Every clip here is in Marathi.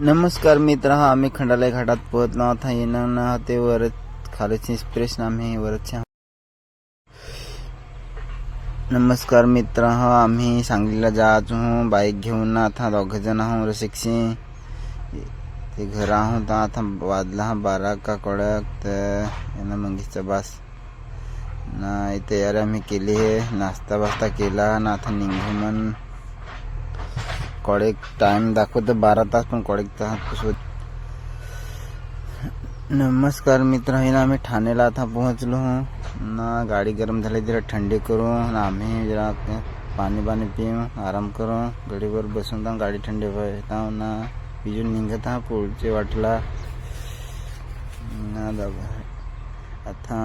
नमस्कार मित्र, हा आम्ही खंडालय घाटात पोहोचलो आहोत. येणं ते वर खालीच एक्सप्रेस आम्ही वरच्या. नमस्कार मित्र, हा आम्ही सांगलीला जात आहोत बाईक घेऊन. आता दोघ जण आहोत रसिकशी ते घर आहोत. आता वाजला 12 का कडक तर यांना मंगीचा बास ना तयारी आम्ही केली आहे. नाश्ता बास्ता केला ना आता निघू मन. कॉलेज टाइम दाखवतो 12 तास, पण कॉलेज तास. नमस्कार मित्र, हे ना आम्ही ठाण्याला आता पोहोचलो ना. गाडी गरम झाली, जरा थंडी करू ना. आम्ही जरा पाणी पिऊ, आराम करू, गाडीवर बसून तर गाडी थंडी व्हायला ना. बिजून निघत हा पुढच्या वाटला ना. आता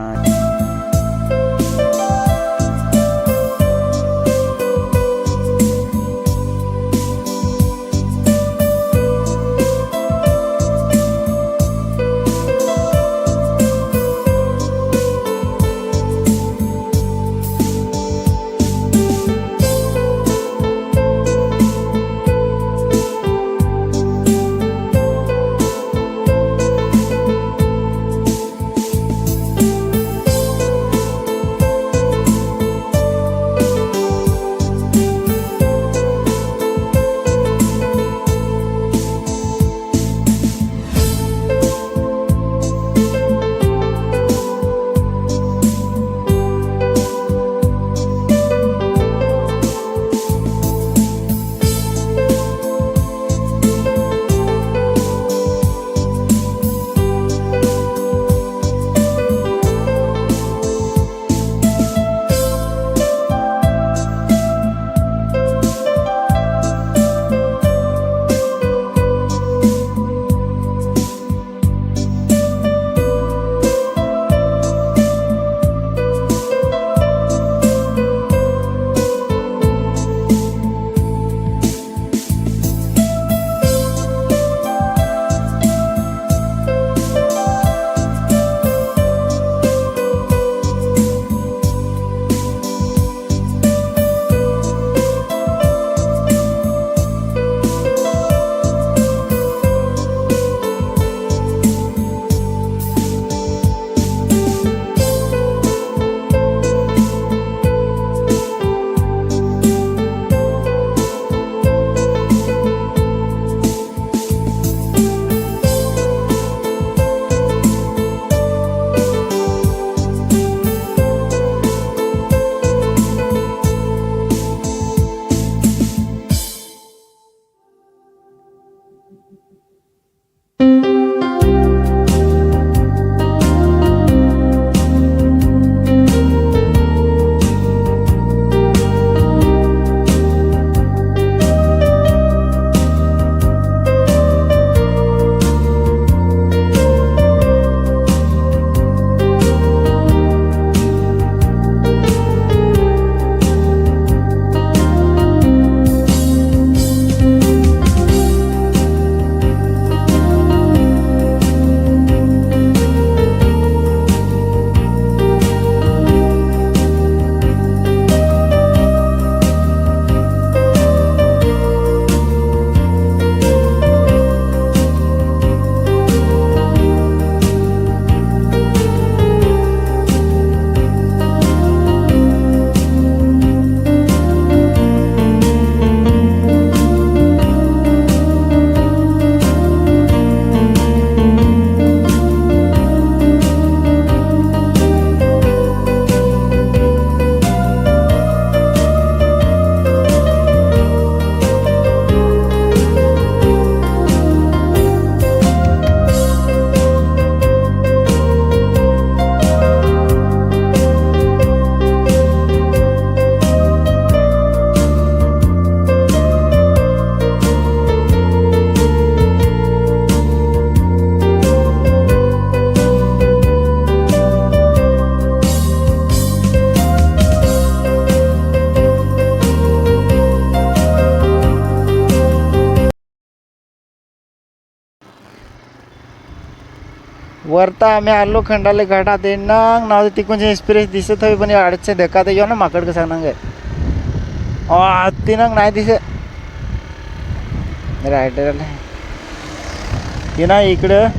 वरता आम्ही आलो खंडाले घाटात. येणं नाव तिकडचे एक्सप्रेस दिसत हवी, पण अडचण धक्का तर येऊ ना माकड कसं सांग तिनं नाही दिसत रायडर. ते ना इकडं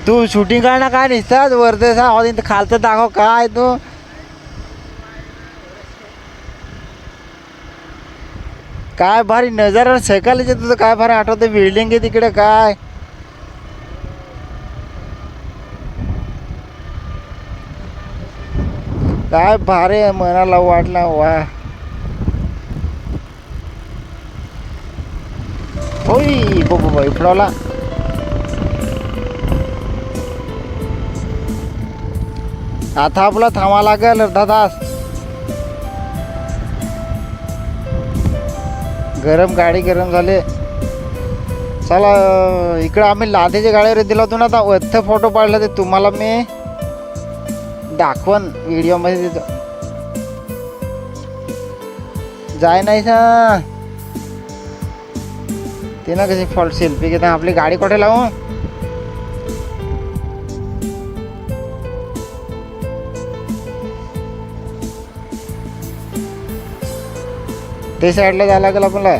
तू शूटिंग काढ ना, काय निसतात वरती खालचं दाखव काय तू. काय भारी नजारा सकाळीचे तुझं, काय भारी आठवतं. बिल्डिंग आहे तिकडे काय. काय भारी मनाला वाटला वा. होय बाबा इफडावला. आता आपला थांबा लागेल अर्धा तास. गरम गाडी गरम झाले. चला इकडे आम्ही लादेच्या गाडीवर दिला होतो ना, आता वरथ फोटो पाडला ते तुम्हाला मी दाखवन व्हिडिओ मध्ये देतो. जाय नाही ना ते ना कशी फॉल्ट सेल्फी घेता. आपली गाडी कुठे लावू. ते साईडला जायला लागेल आपल्याला.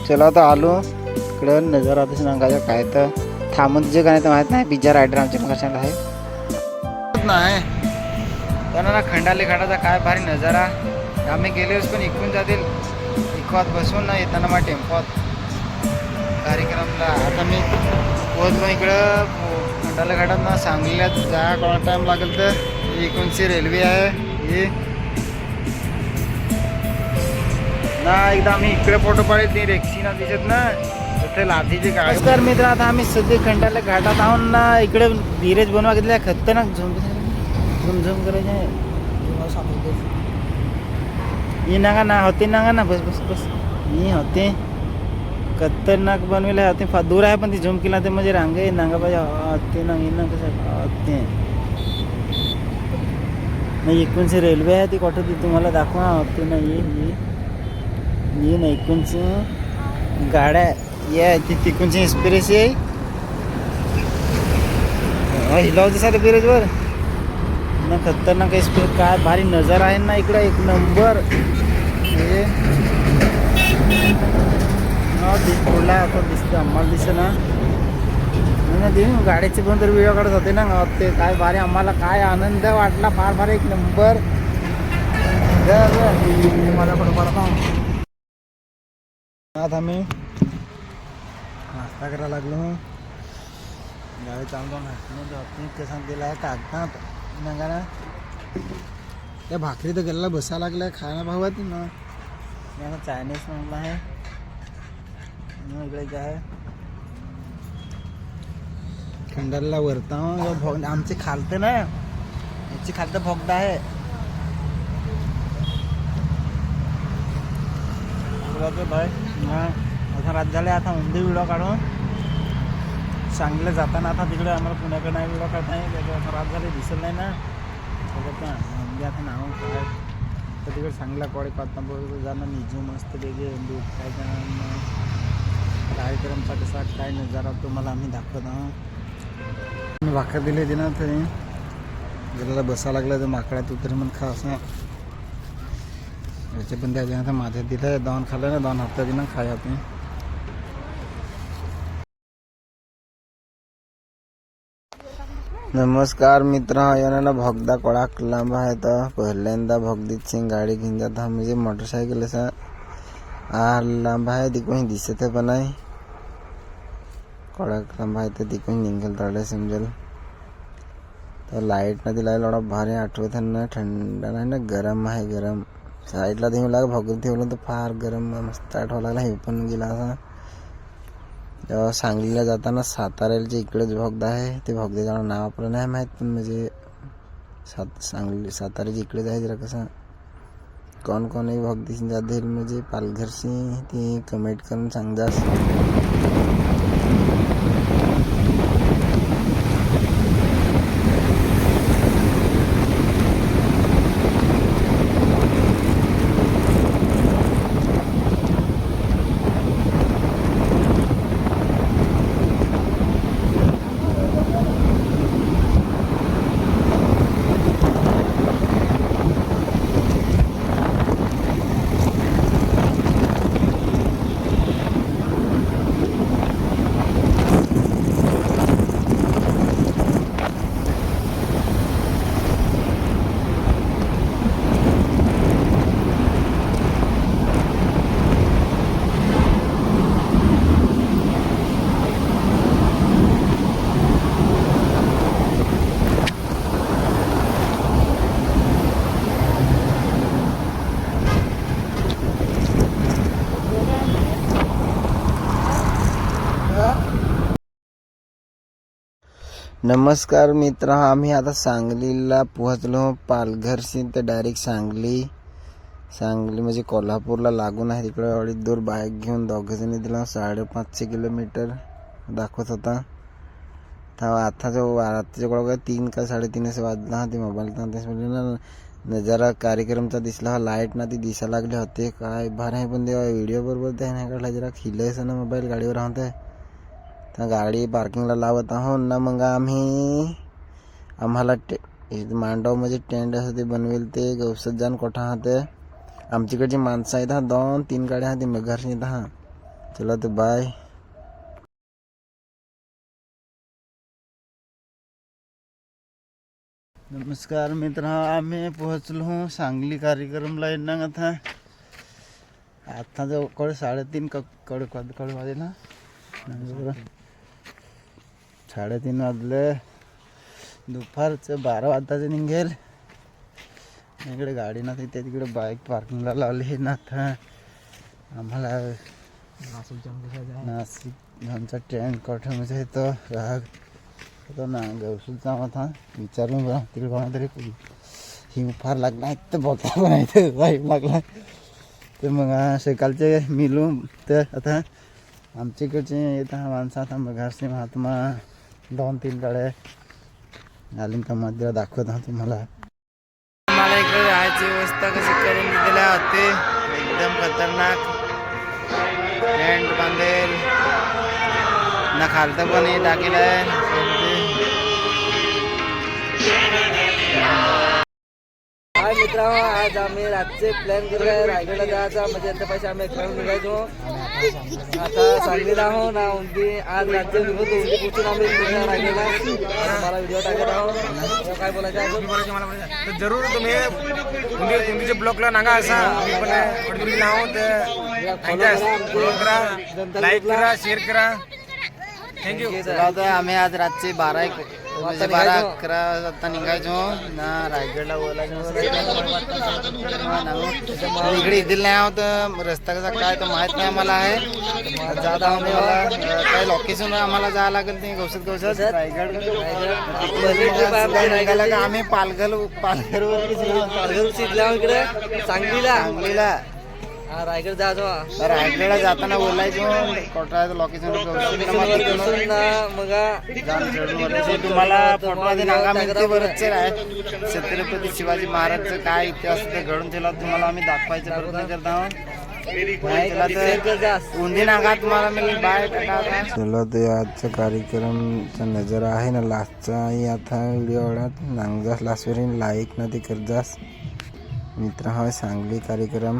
चला आता आलो इकडं. नजारा तशी सांगायचं काय तर थांबून जे काय तर माहीत नाही. पिझ्झा रायडर आमच्या कशाला आहे नाही त्यांना ना. खंडाले घाटाचा काय भारी नजारा. आम्ही गेलोच पण इकडून जातील इकवात बसून ना येताना मग टेम्पोत कार्यक्रमला. आता मी पोहोचलो इकडं खंडाले घाटात ना. सांगलीला जा कोणा टाईम लागेल तर इकडूनची रेल्वे आहे ही ना. एकदा आम्ही इकडे फोटो पाडले ती रेक्सी ना दिसत ना तिथे लादीची गाडी. नमस्कार मित्र, आता आम्ही सध्या खंडाला घाटात आहोत ना. इकडे धीरेज बनवा घेतल्या खतरनाक झुम झुम करायचे आहे. ही नागा ना होते नागा ना. बस बस बस ही होते खतरनाक बनवले होते. दूर आहे पण ती झुम केला ते म्हणजे रांगे नांगा पाहिजे होते ना. ना कसं होते नाही. एकूणची रेल्वे आहे ती कुठं ती तुम्हाला दाखवा होते ना. ये ना एकूणची गाड्या या ती तिकूनची एक्सपिरियन्स आहे. हिलावते सारे ब्रिजवर ना. खतरनाक एक्सपिरियन्स. काय भारी नजारा आहे ना इकडे. एक नंबर म्हणजे दिसला आता दिसतं आम्हाला दिसतं ना. गाड्याचे पण तर व्हिडिओ काढत होते ना ते. काय भारी आम्हाला काय आनंद वाटला. फार भारी एक नंबर. मला फोटो काढता. आता आम्ही नाश्ता करायला लागलो. गाडी चालून हातून कसा दिला आहे कागदात नका ना. त्या भाकरी तर गेला बसायला लागल्या खायला भावात ना. चायनीज म्हटलं आहे इकडे काय खंडाला वरता भोग आमचे खालतं ना. याची खालतं भोगदा आहे. भाई आता रात झाले. आता उंदी व्हिडिओ काढून सांगलीला जाताना. आता तिकडे आम्हाला पुण्याकडे नाही व्हिडिओ काढत नाही. आता रात झाले दिसत नाही ना सोबत ना. उंदी आता नाव काय तर तिकडे सांगला कोडे पाहता जाणं निजू मस्त वेगळे उंदी काय कार्यक्रमचा कसा काय नजारा तुम्हाला आम्ही दाखवत आहोत. भाकर दिली होती ना तरी गेल्याला बसा लागला तर माकडात उतरी म्हणून खा असं याचे पण द्यायचे ना. तर माझ्या दिलं दोन खाल्लं ना. 2 हप्ता दिना खाया ते. नमस्कार मित्र, यानं भोगदा कोळाक लांब आहे तर पहिल्यांदा भोगदीत सिंग गाडी घेऊन जात म्हणजे मोटरसायकल असा लांब आहे. तिकडून दिसत पण नाही कोळाक लांब आहे तर तिकडून निघेल तळले समजेल. तर लाईट न दिला एवढा भारी आठवत ना. थंड नाही ना गरम आहे. गरम साईडला देऊ लाग भोगत ठेवलं तर फार गरम मस्त आठवा लागला. हे पण गेला असा. जेव्हा सांगलीला जाताना साताऱ्याचे इकडेच भोगदा आहे. ते भोगद्याचं नाव आपलं नाही माहीत पण म्हणजे सांगली साताऱ्याचे इकडेच आहे. जरा कसं कोण कोणही भोगदीशी जातील म्हणजे पालघरशी ती कमेंट करून सांगजा. नमस्कार मित्र, आम्ही आता सांगलीला पोहोचलो. पालघरशी तर डायरेक्ट सांगली म्हणजे कोल्हापूरला लागून आहे. तिकडे एवढी दूर बाईक घेऊन दोघंजणी दिला. 550 किलोमीटर दाखवत होता. आता जो रात्रीच्या कोळा 3 का 3:30 असे वाजला हा. ते मोबाईल ना नजारा कार्यक्रमचा दिसला. लाईट ना ती दिसा लागले होते. काय भार आहे, पण तेव्हा व्हिडिओ बरोबर ते नाही काढला. जरा खिलायचं ना मोबाईल गाडीवर राहत आहे. तर गाडी पार्किंगला लावत आहो ना. मग आम्हाला मांडव म्हणजे टेंट असं ते बनवेल ते गवसत जाण कोठा हा. ते आमच्याकडची माणसं आहेत हा. 2-3 गाड्या हा. ते मेघारशी हा. चला तर बाय. नमस्कार मित्र, आम्ही पोहोचलो सांगली कार्यक्रमला. येणार आता जो 3:30 कड वाजले ना. 3:30 वाजले. दुपारचं 12 वाजताचं निघेल. इकडे गाडी ना तिथे तिकडे बाईक पार्किंगला लावली ना. आता आम्हाला नाशिक आमचा ट्रेन कोठामध्ये येतो. राग होतो ना गवसूलचा होता. विचारून बघा तिकडे कोणा तरी हिम फार लागला आहे. तर बघता पण आहे वाईट लागला. तर मग सकाळचे मिळू. तर आता आमच्याकडचे येतात माणसं. आता मघारचे महात्मा 2-3 गाड्या आली का मध्ये दाखवत आहात तुम्हाला. मला इकडे राहायची व्यवस्था कशी करून दिल्या होते. एकदम खतरनाक टेंट बांधेल ना. खालतं पण हे टाकेल आहे. हाय मित्रांनो, आज आम्ही रातचे प्लॅन केलं रायगडला जायचा. म्हणजे आता पैसे आम्ही खेळून निघायचो. आता सांगलीला आहो ना. आज राज्य निघून पोचून आम्ही रायगडला मला व्हिडिओ टाकत आहोत. काय बोलायचं आहे तर जरूर तुम्ही तुमच्या ब्लॉगला नागा असा. आम्ही पण पडगुरीला आहोत. फॉलो करा, लाईक करा, शेअर करा. थँक्यू. आम्ही आज रातचे 12-11 वाजता निघायचो ना. रायगडला बोलायचो. इकडे इथं नाही आहोत. रस्ता कसा काय तर माहीत नाही आम्हाला आहे. जात आहोत मला काही लोकेशन आम्हाला जावं लागेल. ते गवसत रायगड निघाला का आम्ही पालघरवर शिकला इकडे सांगलीला रायगड जायचो. रायगडला जाताना बोलायचो कोटाचं लोकेशन तुम्हाला फोटोमध्ये नागा मिळते. बरेचसे आहे. छत्रपती शिवाजी महाराजचं काय इतिहास ते घडून ठेवला तुम्हाला आम्ही दाखवायचा प्रयत्न करत आहोत. उंदी नागा तुम्हाला मिळेल. बाय टाटा. चला ते आजचा कार्यक्रमचा नजारा आहे ना लास्टचा. आता व्हिडिओ आवडत नांगजास लास्टवरील लाईक ना ते करजास मित्र. हा सांगली कार्यक्रम